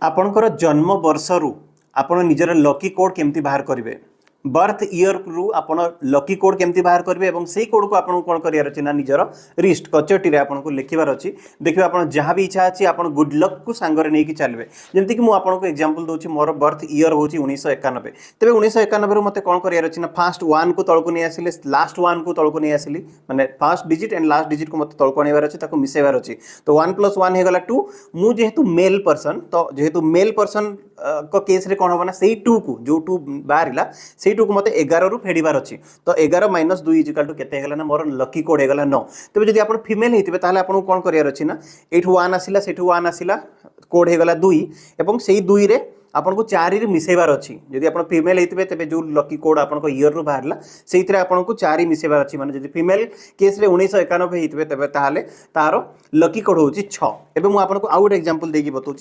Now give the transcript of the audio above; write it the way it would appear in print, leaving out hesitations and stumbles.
आपणकर जन्म वर्षरु आपण निजर लकी कोड केमती बाहर करेंगे बर्थ इयर रु आपण लकी कोड केमती बाहर करेंगे और से कोड को आपन कौन करार अच्छे ना निजर रिस्ट कचटी आपको लिखार अच्छी देखिए आप जहाँ भी इच्छा अच्छी आप गुड लक को सांगरे नहीं चलिए जमीक मुझे एग्जांपल दूसरी मोर बर्थ इयर हूँ 1991 तेज 1991 मत कौन करार अच्छी ना फास्ट वन को तौक नहीं आसिले लास्ट वन को तौक नहीं आसिली मैंने fast digit and last digit को मत तौक आनबार अच्छे मिसेबार अच्छी तो 1+1 होगा 2 मु जेहेतु मेल पर्सन तो जेहेतु मेल पर्सन को केस रे कौन होगा ना से 2 को जो 2 बाहर से 2 को मत 11 रु फेड़बार अच्छी तो 11 - 2 इजिकल टू केते हेगला ना मोर लकी कोड हेगला 9 तबे जदि आपण फीमेल हेतिबे ताले आपण कौन करार अच्छी ना एठु 1 आसिला सेठु 1 आसिला कोड हेगला 2 एवं से 2 रे आपन को 4 रे मिसेबार अच्छी जदि आपण फीमेल हेतिबे तबे जो लकी कोड आपन को ईयर रु बाहरला सेइतरे आपन को 4 मिसेबार अच्छी माने जदि फीमेल केस रे 1991 हेतिबे तबे ताले तारो लकी कोड होची 6 एबे मु आपन को आउट एग्जांपल देकी बतौची